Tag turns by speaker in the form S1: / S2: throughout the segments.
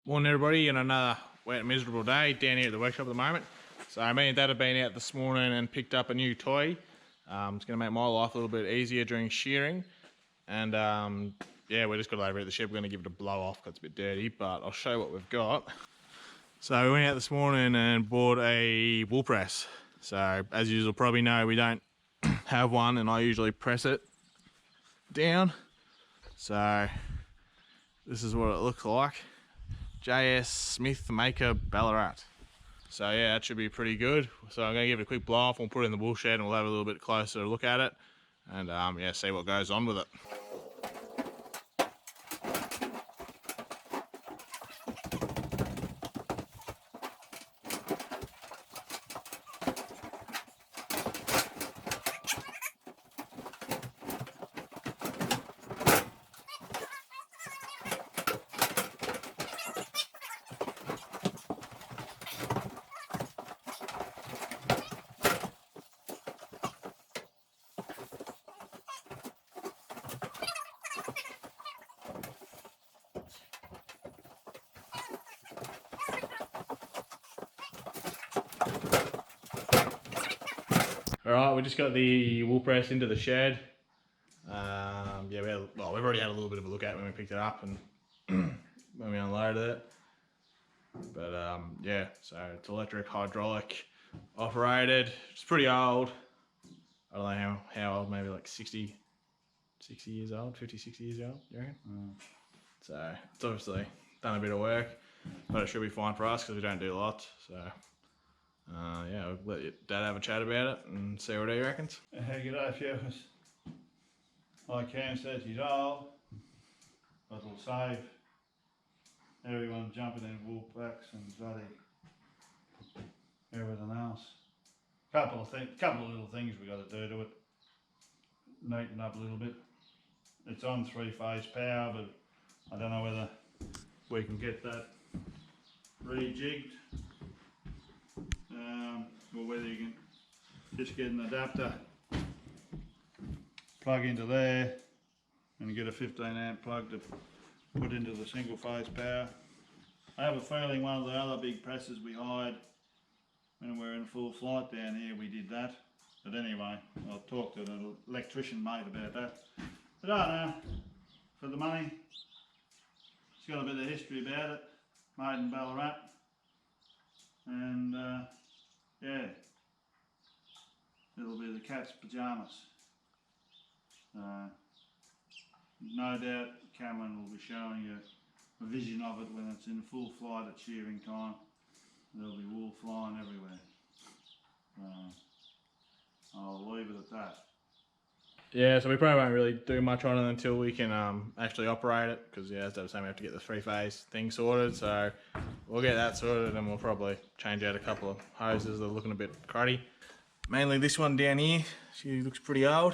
S1: Morning everybody, and another wet miserable day down here at the workshop at the moment. So me and Dad have been out this morning and picked up a new toy. It's going to make my life a little bit easier during shearing. And yeah, we just got over at the shed. We're going to give it a blow off because it's a bit dirty, but I'll show you what we've got. So we went out this morning and bought a wool press. So as you will probably know, we don't have one, and I usually press it down. So this is what it looks like. JS Smith Maker Ballarat. So yeah, that should be pretty good. So I'm going to give it a quick blow off. We'll put it in the wool shed and we'll have a little bit closer look at it. And yeah, see what goes on with it. Alright, we just got the wool press into the shed. Yeah, we've already had a little bit of a look at it when we picked it up and when we unloaded it. But yeah, so it's electric, hydraulic, operated. It's pretty old. I don't know how old, maybe like 60 years old, 50, 60 years old, you reckon? So it's obviously done a bit of work, but it should be fine for us because we don't do lots. So yeah, I'll let your Dad have a chat about it and see what he reckons.
S2: G'day viewers. Like Cam says, he's old, but it'll save everyone jumping in wool packs and bloody everything else. Couple of little things we got to do to it. Neaten up a little bit. It's on 3-phase power, but I don't know whether we can get that rejigged. Or whether you can just get an adapter, plug into there and get a 15 amp plug to put into the single phase power. I have a feeling one of the other big presses we hired when we were in full flight down here, we did that. But anyway, I'll talk to the electrician mate about that. But I don't know, for the money, it's got a bit of history about it, made in Ballarat. And yeah, it'll be the cat's pyjamas. No doubt Cameron will be showing you a vision of it when it's in full flight at shearing time. There'll be wool flying everywhere. I'll leave it at that.
S1: Yeah, so we probably won't really do much on it until we can actually operate it, because yeah, as I was saying, we have to get the 3-phase thing sorted. So we'll get that sorted and we'll probably change out a couple of hoses that are looking a bit cruddy. Mainly this one down here, she looks pretty old.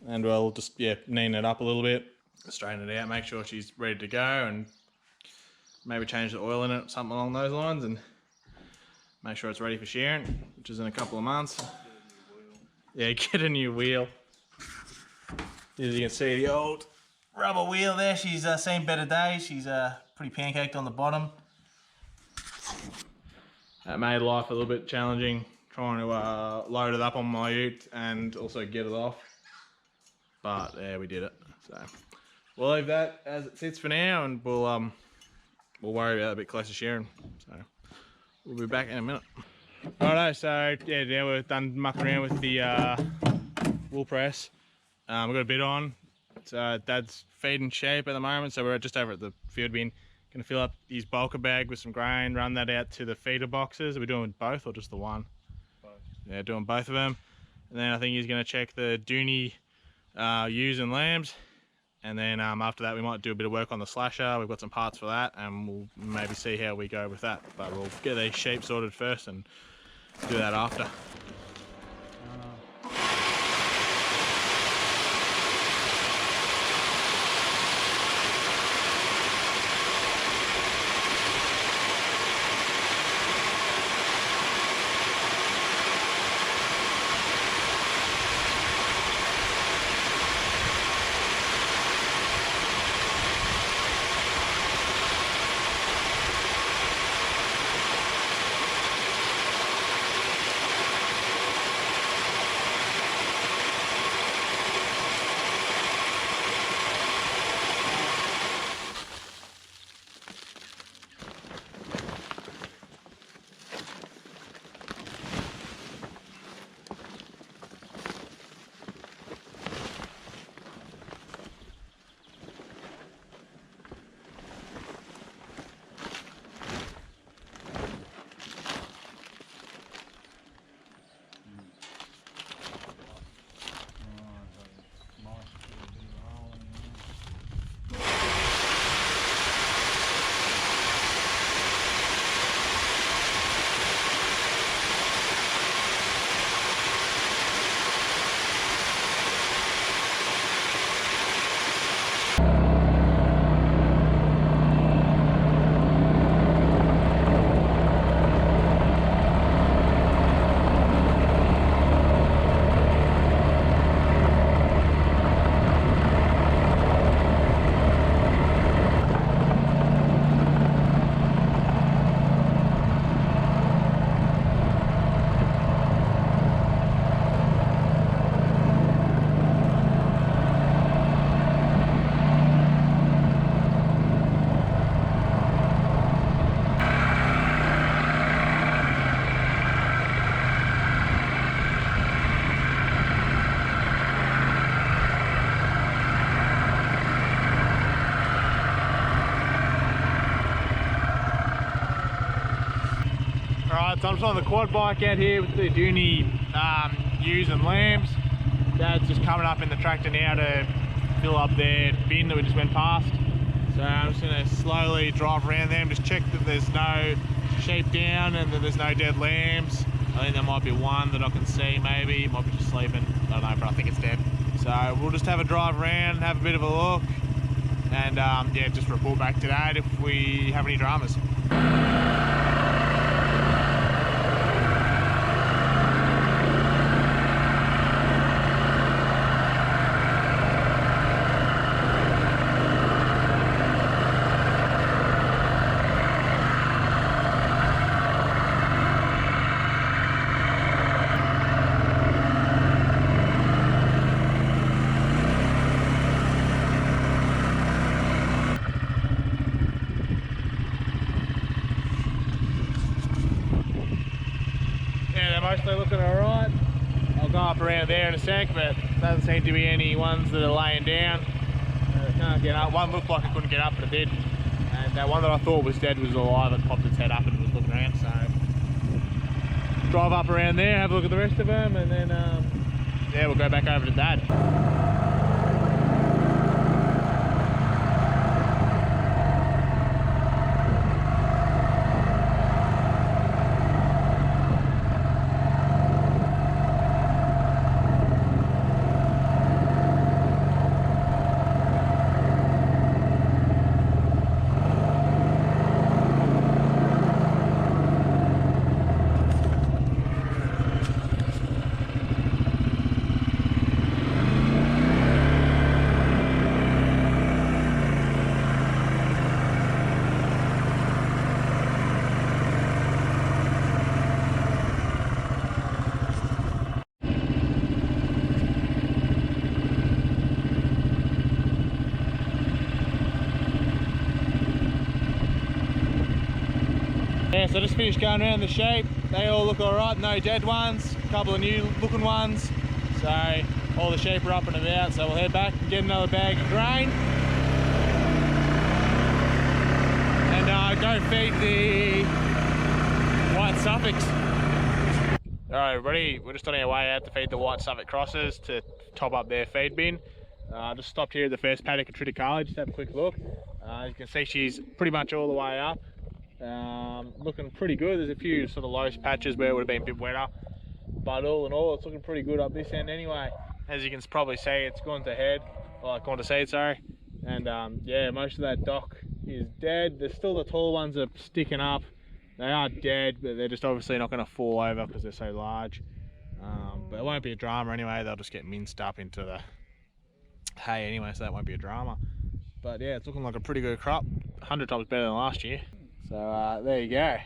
S1: And we'll just, yeah, neaten it up a little bit, straighten it out, make sure she's ready to go, and maybe change the oil in it, something along those lines, and make sure it's ready for shearing, which is in a couple of months. Yeah, get a new wheel. As you can see, the old rubber wheel there, she's seen better days. She's pretty pancaked on the bottom. That made life a little bit challenging, trying to load it up on my ute and also get it off. But yeah, we did it. So we'll leave that as it sits for now, and we'll worry about it a bit closer shearing. So we'll be back in a minute. Righto, so yeah, now we're done mucking around with the wool press. We've got a bit on. So Dad's feeding sheep at the moment, so we're just over at the field bin. Gonna fill up his bulker bag with some grain, run that out to the feeder boxes. Are we doing both or just the one?
S2: Both.
S1: Yeah, doing both of them. And then I think he's gonna check the Dohne ewes and lambs. And then after that we might do a bit of work on the slasher. We've got some parts for that, and we'll maybe see how we go with that. But we'll get these sheep sorted first and do that after. Alright, so I'm just on the quad bike out here with the Dohne ewes and lambs. Dad's just coming up in the tractor now to fill up their bin that we just went past. So I'm just going to slowly drive around them, just check that there's no sheep down and that there's no dead lambs. I think there might be one that I can see, maybe. It might be just sleeping. I don't know, but I think it's dead. So we'll just have a drive around, have a bit of a look, and yeah, just report back to Dad if we have any dramas. Mostly looking alright. I'll go up around there in a sec, but doesn't seem to be any ones that are laying down. Can't get up. One looked like it couldn't get up, but it did. And that one that I thought was dead was alive. It popped its head up and was looking around. So drive up around there, have a look at the rest of them, and then yeah, we'll go back over to Dad. Yeah, so I just finished going around the sheep. They all look alright, no dead ones, a couple of new looking ones. So all the sheep are up and about, so we'll head back and get another bag of grain. And go feed the white Suffolks. Alright everybody, we're just on our way out to feed the white Suffolk crosses to top up their feed bin. Just stopped here at the first paddock of triticale, just have a quick look. You can see she's pretty much all the way up. Looking pretty good. There's a few sort of low patches where it would have been a bit wetter, but all in all it's looking pretty good up this end anyway. As you can probably see, it's gone to head, or gone to seed, sorry. And yeah, most of that dock is dead. There's still the tall ones that are sticking up. They are dead, but they're just obviously not going to fall over because they're so large. But it won't be a drama anyway. They'll just get minced up into the hay anyway, so that won't be a drama. But yeah, it's looking like a pretty good crop, 100 times better than last year. So there you go.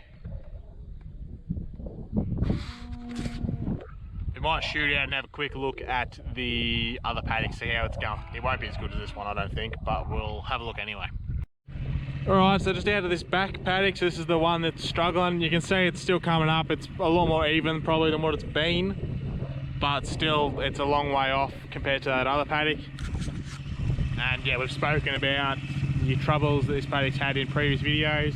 S1: We might shoot out and have a quick look at the other paddock, see how it's going. It won't be as good as this one, I don't think, but we'll have a look anyway. Alright, so just out of this back paddock, so this is the one that's struggling. You can see it's still coming up. It's a lot more even probably than what it's been, but still it's a long way off compared to that other paddock. And yeah, we've spoken about the troubles that this paddock's had in previous videos.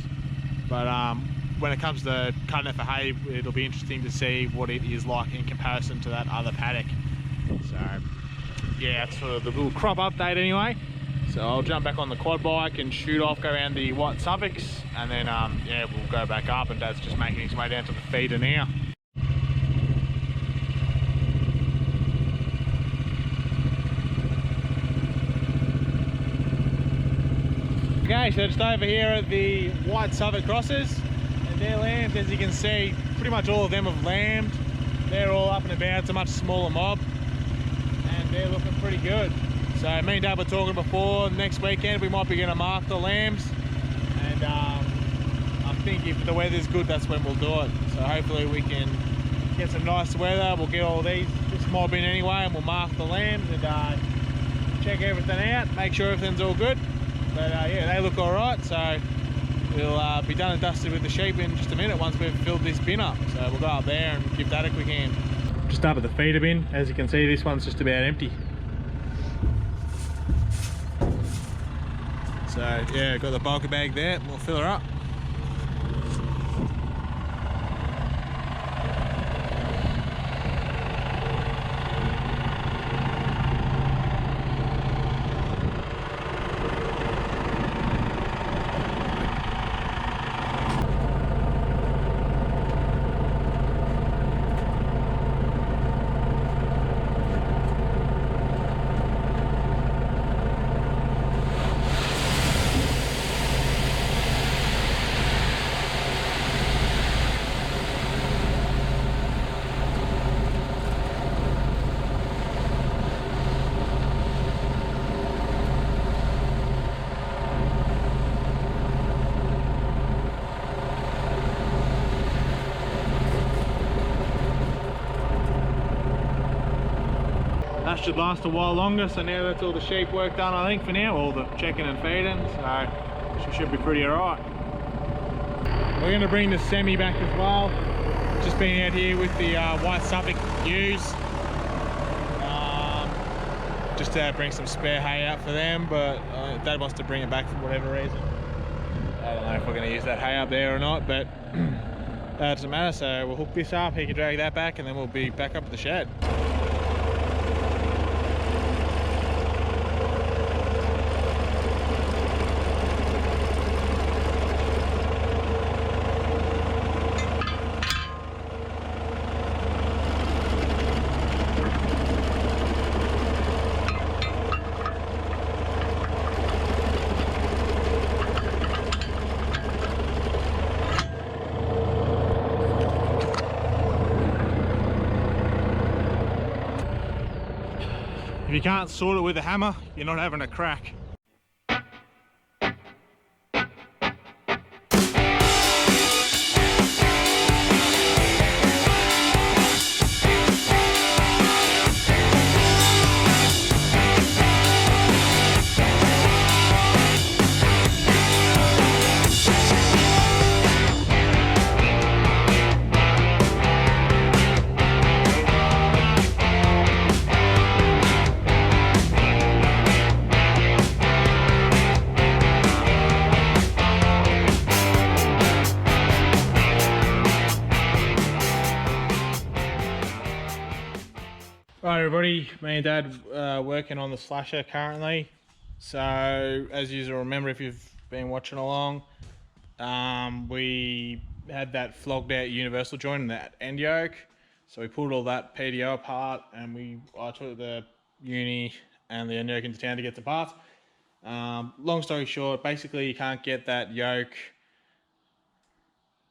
S1: But when it comes to cutting it for hay, it'll be interesting to see what it is like in comparison to that other paddock. So yeah, that's sort of the little crop update anyway. So I'll jump back on the quad bike and shoot off, go around the white Suffolks, and then yeah, we'll go back up, and Dad's just making his way down to the feeder now. Okay, so just over here at the white Suffolk crosses, and they're lambs. As you can see, pretty much all of them have lambed. They're all up and about. It's a much smaller mob, and they're looking pretty good. So me and Dad were talking before, next weekend we might be going to mark the lambs, and I think if the weather's good, that's when we'll do it. So hopefully we can get some nice weather. We'll get all this mob in anyway, and we'll mark the lambs and check everything out, make sure everything's all good. But yeah, they look alright, so we'll be done and dusted with the sheep in just a minute once we've filled this bin up. So we'll go up there and give that a quick hand. Just up at the feeder bin, as you can see, this one's just about empty. So yeah, got the bulker bag there, we'll fill her up. should last a while longer. So now that's all the sheep work done, I think, for now, all the checking and feeding, so she should be pretty alright. We're going to bring the semi back as well. Just been out here with the white Suffolk ewes, just to bring some spare hay out for them, but Dad wants to bring it back for whatever reason. I don't know if we're going to use that hay up there or not, but that doesn't matter. So we'll hook this up, he can drag that back, and then we'll be back up at the shed. If you can't sort it with a hammer, you're not having a crack. Right everybody, me and Dad working on the slasher currently. So as you remember, if you've been watching along, we had that flogged out universal joint in that end yoke. So we pulled all that PDO apart, and I took the uni and the end yoke into town to get the parts. Long story short, basically you can't get that yoke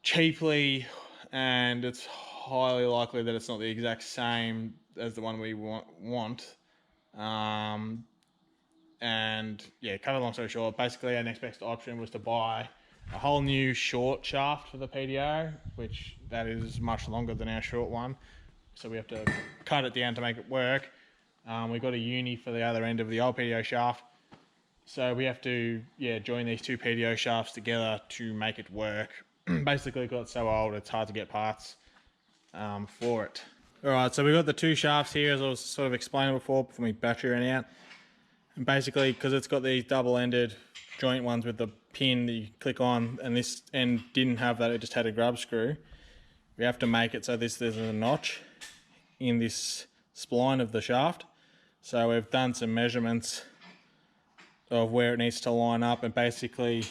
S1: cheaply, and it's highly likely that it's not the exact same as the one we want. And yeah, cut a long story short, basically our next best option was to buy a whole new short shaft for the PDO, which that is much longer than our short one, so we have to cut it down to make it work. We got a uni for the other end of the old PDO shaft, so we have to join these two PDO shafts together to make it work. Basically it got so old it's hard to get parts for it. Alright, so we got the two shafts here, as I was sort of explaining before my battery ran out. And basically, because it's got these double-ended joint ones with the pin that you click on, and this end didn't have that, it just had a grub screw, we have to make it so there's a notch in this spline of the shaft. So we've done some measurements of where it needs to line up, and basically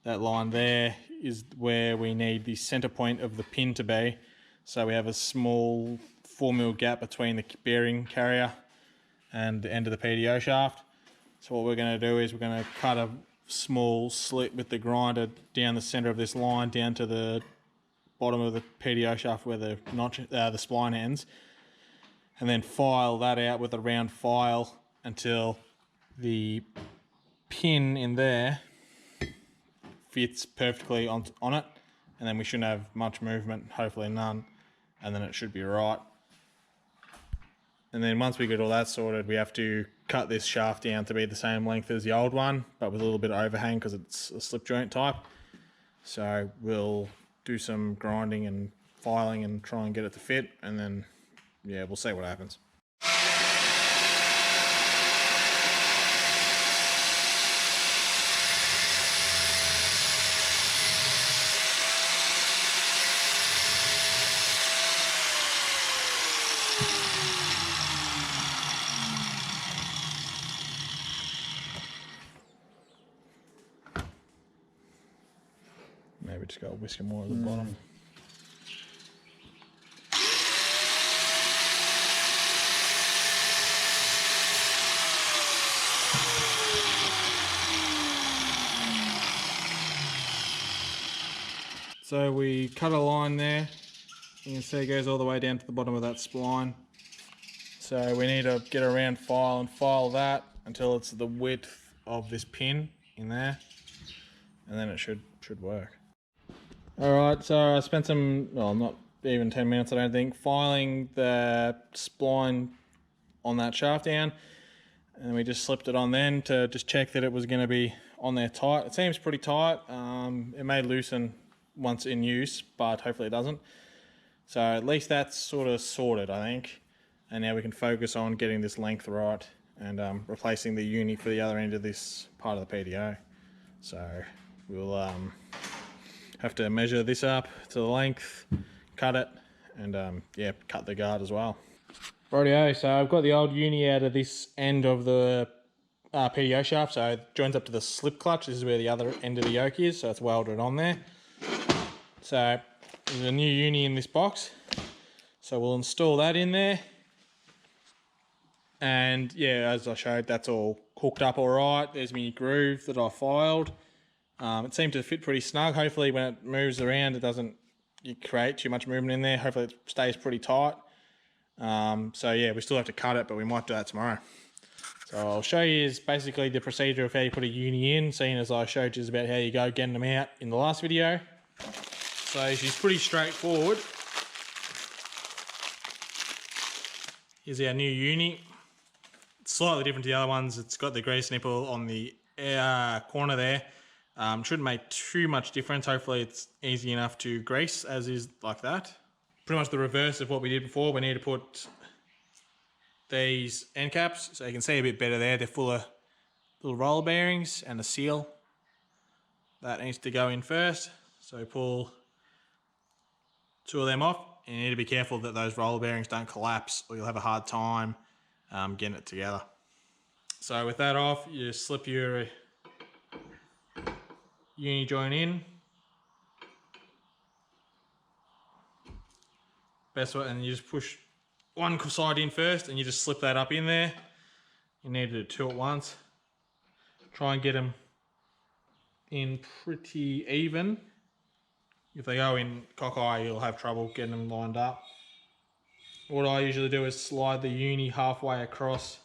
S1: that line there is where we need the center point of the pin to be. So we have a small 4mm gap between the bearing carrier and the end of the PDO shaft. So what we're going to do is we're going to cut a small slit with the grinder down the center of this line down to the bottom of the PDO shaft where the notch, the spline ends, and then file that out with a round file until the pin in there fits perfectly on it, and then we shouldn't have much movement, hopefully none, and then it should be right. And then once we get all that sorted, we have to cut this shaft down to be the same length as the old one, but with a little bit of overhang because it's a slip joint type. So we'll do some grinding and filing and try and get it to fit, and then we'll see what happens. Maybe just go a whisker more at the bottom. So we cut a line there. You can see it goes all the way down to the bottom of that spline. So we need to get a round file and file that until it's the width of this pin in there, and then it should work. Alright, so I spent some, well, not even 10 minutes I don't think, filing the spline on that shaft down, and we just slipped it on then to just check that it was going to be on there tight. It seems pretty tight. It may loosen once in use, but hopefully it doesn't. So at least that's sort of sorted, I think. And now we can focus on getting this length right and replacing the uni for the other end of this part of the PDO. So we'll have to measure this up to the length, cut it, and yeah, cut the guard as well. Rightio, so I've got the old uni out of this end of the PDO shaft, so it joins up to the slip clutch. This is where the other end of the yoke is, so it's welded on there. So there's a new uni in this box, so we'll install that in there. And yeah, as I showed, that's all hooked up all right. There's my groove that I filed. It seemed to fit pretty snug. Hopefully when it moves around, it doesn't create too much movement in there. Hopefully it stays pretty tight. So yeah, we still have to cut it, but we might do that tomorrow. So I'll show you basically the procedure of how you put a uni in, seeing as I showed you about how you go getting them out in the last video. So she's pretty straightforward. Here's our new uni. It's slightly different to the other ones. It's got the grease nipple on the corner there. Shouldn't make too much difference. Hopefully it's easy enough to grease as is like that. Pretty much the reverse of what we did before. We need to put these end caps, so you can see a bit better there. They're full of little roller bearings and a seal. That needs to go in first. So pull 2 of them off, and you need to be careful that those roller bearings don't collapse or you'll have a hard time getting it together. So with that off, you slip your uni joint in. Best way, and you just push one side in first and you just slip that up in there. You need to do 2 at once. Try and get them in pretty even. If they go in cockeye, you'll have trouble getting them lined up. What I usually do is slide the uni halfway across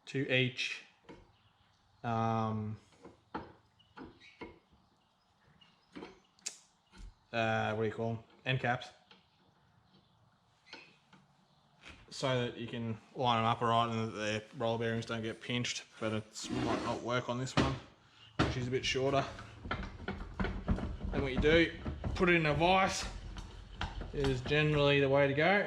S1: to each what do you call them? End caps. So that you can line them up alright and that the roller bearings don't get pinched, but it might not work on this one, which is a bit shorter. Then what you do, put it in a vise, is generally the way to go.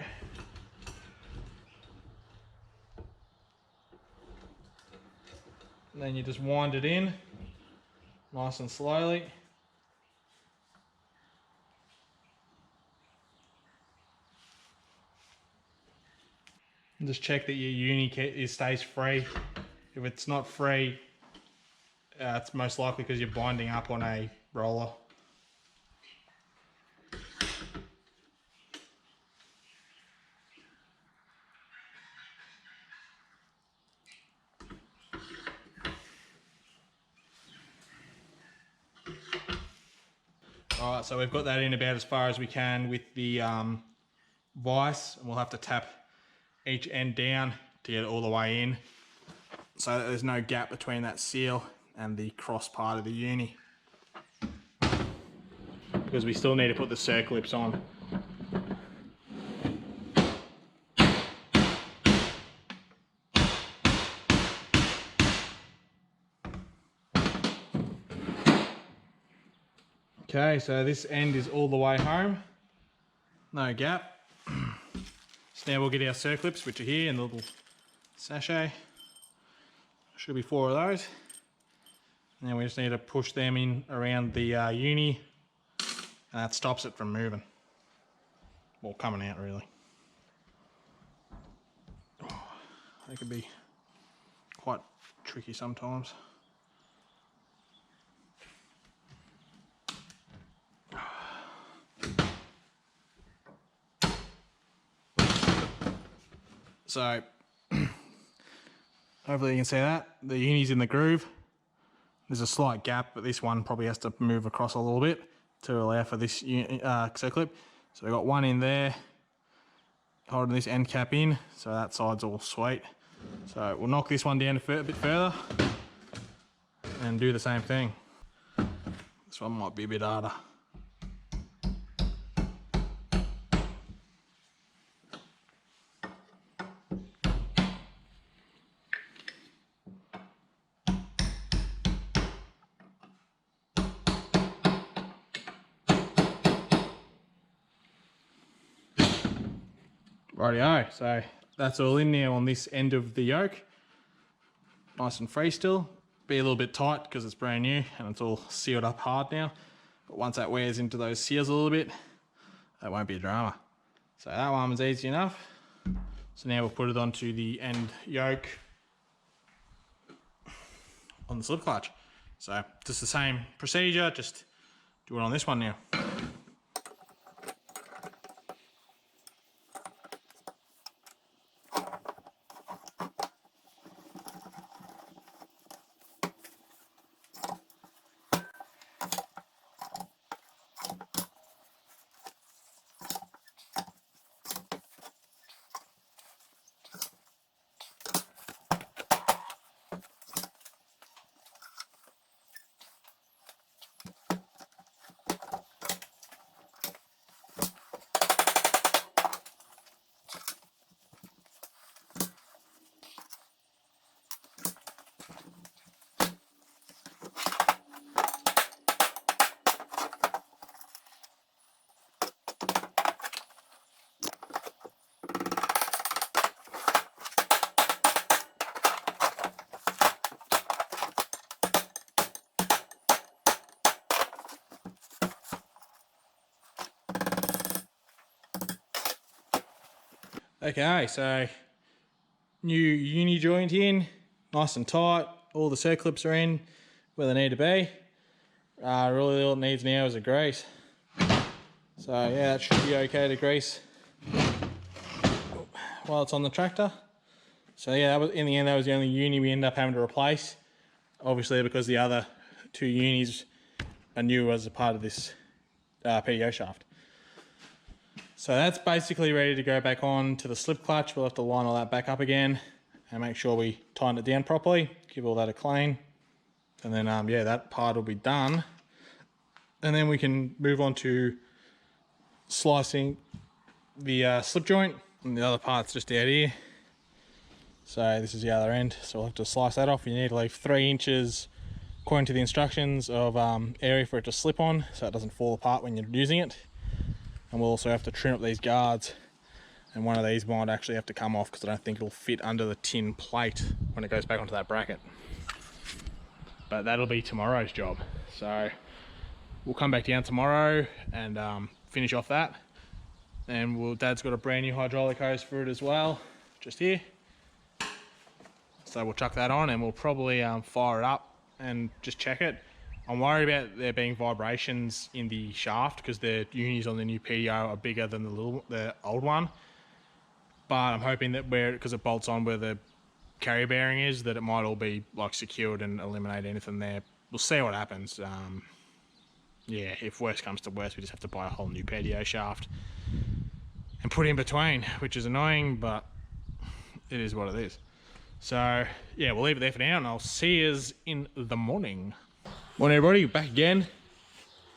S1: And then you just wind it in, nice and slowly. And just check that your uni stays free. If it's not free, it's most likely because you're binding up on a roller. Alright, so we've got that in about as far as we can with the vise, and we'll have to tap each end down to get it all the way in, so that there's no gap between that seal and the cross part of the uni, because we still need to put the circlips on. Okay, so this end is all the way home, no gap. So now we'll get our circlips, which are here in the little sachet. Should be 4 of those. And then we just need to push them in around the uni, and that stops it from moving. Well, coming out really. Oh, they can be quite tricky sometimes. So, hopefully you can see that. The uni's in the groove. There's a slight gap, but this one probably has to move across a little bit to allow for this circlip. So we've got one in there, holding this end cap in, so that side's all sweet. So we'll knock this one down a bit further and do the same thing. This one might be a bit harder. Rightio, so that's all in now on this end of the yoke. Nice and free still. Be a little bit tight because it's brand new and it's all sealed up hard now. But once that wears into those seals a little bit, that won't be a drama. So that one was easy enough. So now we'll put it onto the end yoke on the slip clutch. So just the same procedure, just do it on this one now. Okay, so new uni joint in, nice and tight. All the circlips are in where they need to be. Really all it needs now is a grease. So yeah, that should be okay to grease while it's on the tractor. So yeah, that was, in the end, that was the only uni we ended up having to replace. Obviously because the other two unis are new as a part of this PDO shaft. So that's basically ready to go back on to the slip clutch. We'll have to line all that back up again and make sure we tighten it down properly, give all that a clean. And then, yeah, that part will be done. And then we can move on to slicing the slip joint, and the other part's just out here. So this is the other end. So we'll have to slice that off. You need to leave 3 inches, according to the instructions, of area for it to slip on so it doesn't fall apart when you're using it. And we'll also have to trim up these guards, and one of these might actually have to come off because I don't think it'll fit under the tin plate when it goes back onto that bracket. But that'll be tomorrow's job. So we'll come back down tomorrow and finish off that. And Dad's got a brand new hydraulic hose for it as well, just here. So we'll chuck that on and we'll probably fire it up and just check it. I'm worried about there being vibrations in the shaft because the unis on the new PDO are bigger than the old one. But I'm hoping that because it bolts on where the carrier bearing is, that it might all be like secured and eliminate anything there. We'll see what happens. Yeah, if worse comes to worse, we just have to buy a whole new PDO shaft and put in between, which is annoying, but it is what it is. So yeah, we'll leave it there for now and I'll see you in the morning. Morning everybody, back again,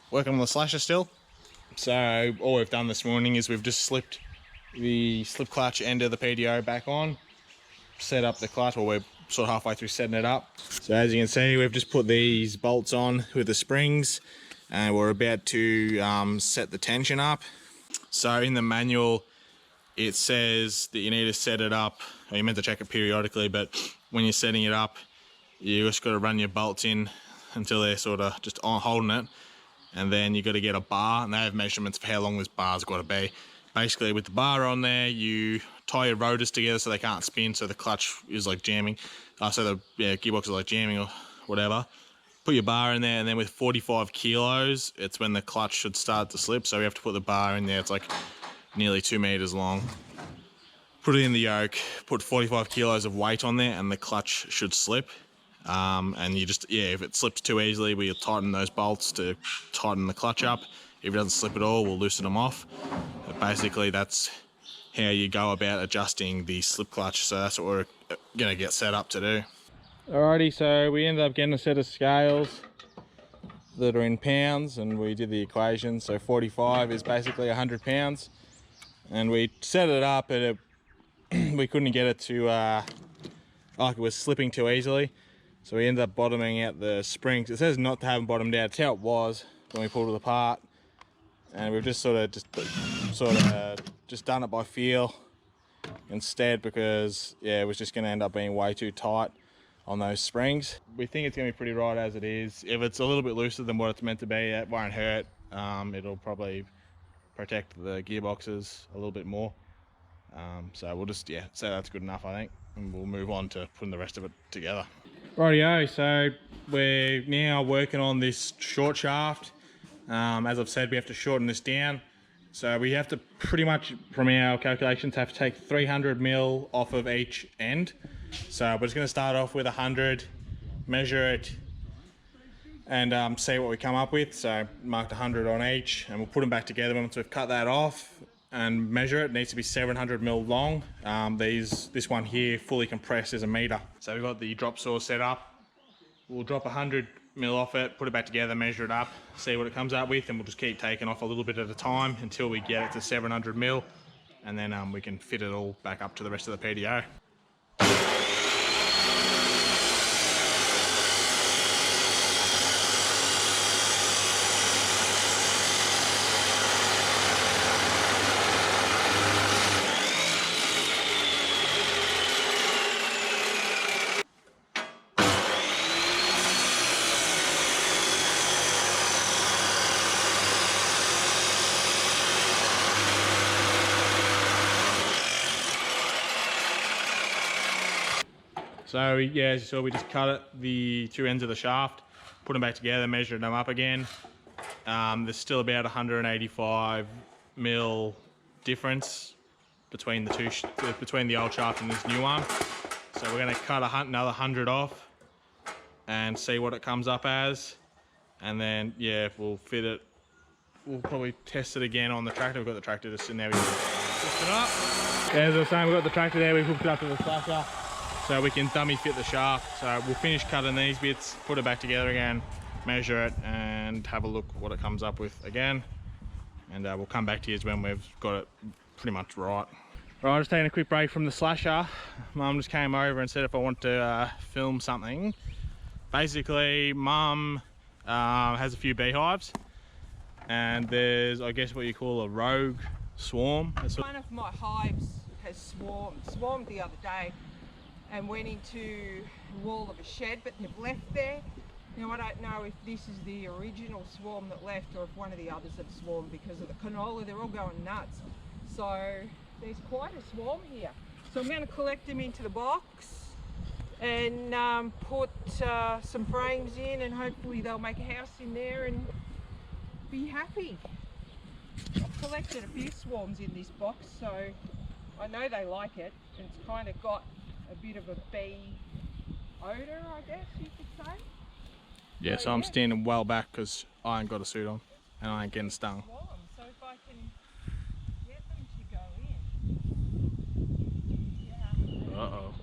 S1: working on the slasher still. So all we've done this morning is we've just slipped the slip clutch end of the PDO back on, set up the clutch, well we're sort of halfway through setting it up. So as you can see, we've just put these bolts on with the springs and we're about to set the tension up. So in the manual it says that you need to set it up, or you're meant to check it periodically, but when you're setting it up you just got to run your bolts in until they're sort of just on holding it, and then you got to get a bar, and they have measurements for how long this bar's got to be. Basically with the bar on there you tie your rotors together so they can't spin, so the clutch is like jamming, so the gearbox is like jamming or whatever. Put your bar in there, and then with 45 kilos it's when the clutch should start to slip, so we have to put the bar in there. It's like nearly 2 meters long. Put it in the yoke, put 45 kilos of weight on there and the clutch should slip. And you just, yeah, if it slips too easily, we'll tighten those bolts to tighten the clutch up. If it doesn't slip at all, we'll loosen them off. But basically that's how you go about adjusting the slip clutch. So that's what we're gonna get set up to do. Alrighty, so we ended up getting a set of scales that are in pounds, and we did the equation. So 45 is basically 100 pounds, and we set it up and we couldn't get it to like it was slipping too easily. So we ended up bottoming out the springs. It says not to have them bottomed out. It's how it was when we pulled it apart. And we've just sort of done it by feel. instead, because yeah, it was just going to end up being way too tight on those springs. We think it's going to be pretty right as it is. If it's a little bit looser than what it's meant to be, it won't hurt. It'll probably protect the gearboxes a little bit more. So we'll just, yeah, say that's good enough, I think, and we'll move on to putting the rest of it together. Rightio, so we're now working on this short shaft. As I've said, we have to shorten this down. So we have to pretty much, from our calculations, have to take 300 mil off of each end. So we're just going to start off with 100, measure it, and see what we come up with. So marked 100 on each, and we'll put them back together. Once we've cut that off and measure it, it needs to be 700 mil long. This one here, fully compressed, is a meter. So we've got the drop saw set up. We'll drop 100 mil off it, put it back together, measure it up, see what it comes up with, and we'll just keep taking off a little bit at a time until we get it to 700 mil, and then we can fit it all back up to the rest of the PDO. So yeah, as you saw, we just cut the two ends of the shaft, put them back together, measured them up again. There's still about 185 mil difference between the between the old shaft and this new one. So we're going to cut another 100 off and see what it comes up as, and then yeah, we'll fit it. We'll probably test it again on the tractor. We've got the tractor just in there. We can lift it up. Yeah, as I was saying, we've got the tractor there. We've hooked it up to the slasher, so we can dummy fit the shaft. So we'll finish cutting these bits, put it back together again, measure it, and have a look what it comes up with again. And we'll come back to you when we've got it pretty much right. Right, just taking a quick break from the slasher. Mum just came over and said if I want to film something. Basically, Mum has a few beehives, and there's, I guess, what you call a rogue swarm.
S3: One of my hives has swarmed the other day and went into the wall of a shed, but they've left there. Now I don't know if this is the original swarm that left or if one of the others have swarmed because of the canola. They're all going nuts. So there's quite a swarm here. So I'm going to collect them into the box and put some frames in, and hopefully they'll make a house in there and be happy. I've collected a few swarms in this box, so I know they like it, and it's kind of got a bit of a bee odour, I guess you could say.
S1: Yeah, so I'm standing well back because I ain't got a suit on and I ain't getting stung.
S3: So if I can get them to go in, yeah.
S1: Uh-oh.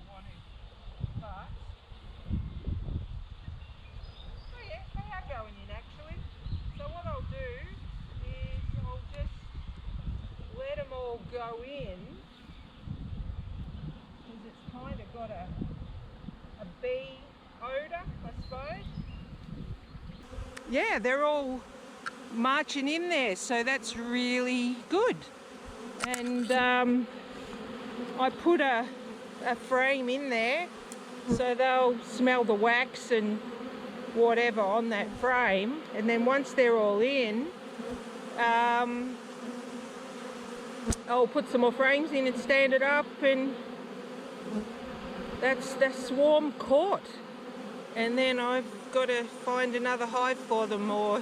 S3: So yeah, they are going in actually. So what I'll do is I'll just let them all go in, because it's kind of got a bee odour, I suppose. Yeah, they're all marching in there, so that's really good. And I put a frame in there so they'll smell the wax and whatever on that frame, and then once they're all in, I'll put some more frames in and stand it up, and that's the swarm caught. And then I've got to find another hive for them or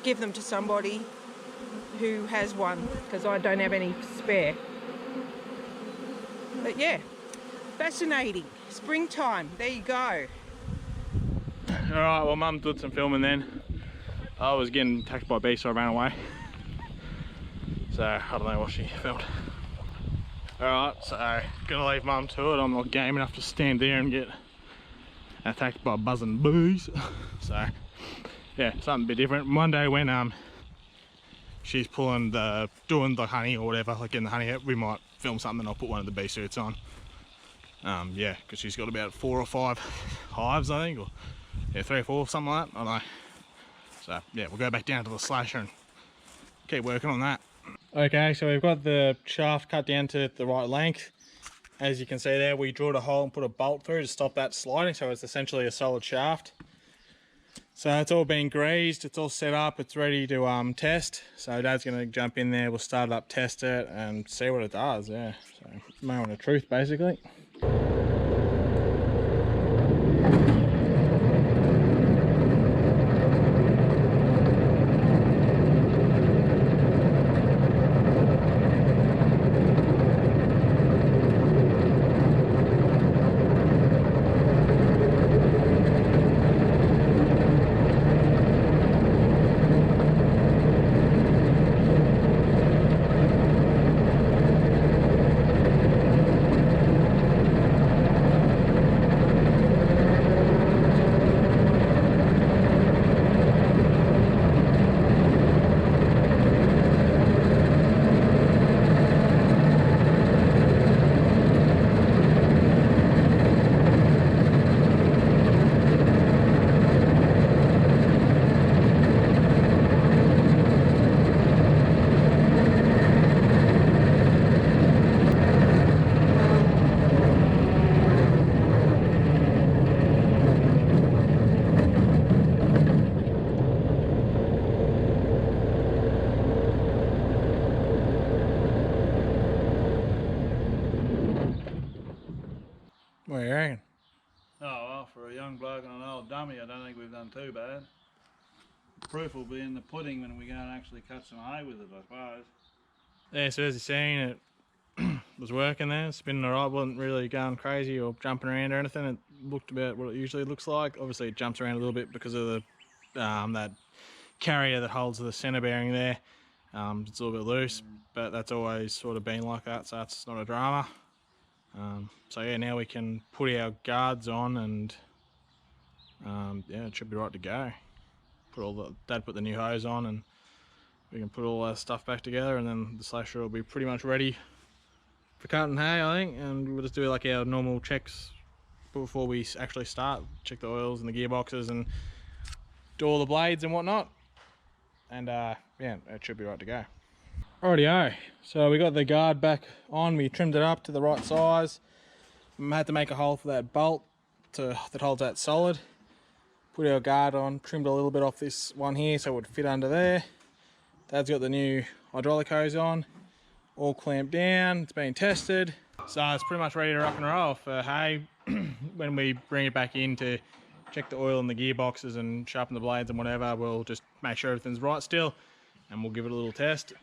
S3: give them to somebody who has one, because I don't have any spare. But yeah, fascinating. Springtime, there you go.
S1: Alright, well, Mum did some filming then. I was getting attacked by bees, so I ran away. So I don't know what she filmed. Alright, so gonna leave Mum to it. I'm not game enough to stand there and get attacked by buzzing bees. So yeah, something a bit different. One day when she's doing the honey or whatever, like in the honey, we might film something. I'll put one of the bee suits on. Yeah, because she's got about 4 or 5 hives, I think, or yeah, 3 or 4, something like that. I don't know. So yeah, we'll go back down to the slasher and keep working on that. Okay, so we've got the shaft cut down to the right length. As you can see there, we drilled a hole and put a bolt through to stop that sliding, so it's essentially a solid shaft. So it's all been greased, it's all set up, it's ready to test. So Dad's going to jump in there, we'll start it up, test it, and see what it does, yeah. So, moment of truth, basically. What do you reckon?
S2: Oh well, for a young bloke and an old dummy, I don't think we've done too bad. Proof will be in the pudding when we go and actually cut some hay with it, I suppose.
S1: Yeah, so as you're seeing, it was working there, spinning alright, wasn't really going crazy or jumping around or anything. It looked about what it usually looks like. Obviously it jumps around a little bit because of the that carrier that holds the centre bearing there. It's a little bit loose, but that's always sort of been like that, so that's not a drama. So yeah, now we can put our guards on and yeah, it should be right to go. Dad put the new hose on and we can put all our stuff back together, and then the slasher will be pretty much ready for cutting hay, I think. And we'll just do like our normal checks before we actually start. Check the oils and the gearboxes and do all the blades and whatnot. And yeah, it should be right to go. Rightio, so we got the guard back on, we trimmed it up to the right size. Had to make a hole for that bolt that holds that solid. Put our guard on, trimmed a little bit off this one here so it would fit under there. Dad's got the new hydraulic hose on, all clamped down, it's been tested. So it's pretty much ready to rock and roll for hay. When we bring it back in to check the oil in the gearboxes and sharpen the blades and whatever, we'll just make sure everything's right still, and we'll give it a little test,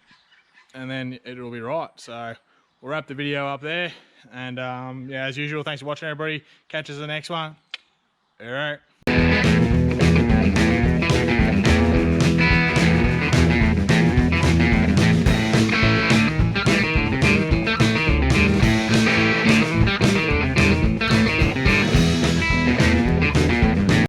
S1: and then it'll be right. So we'll wrap the video up there, and yeah, as usual, thanks for watching everybody. Catch us in the next one. All right.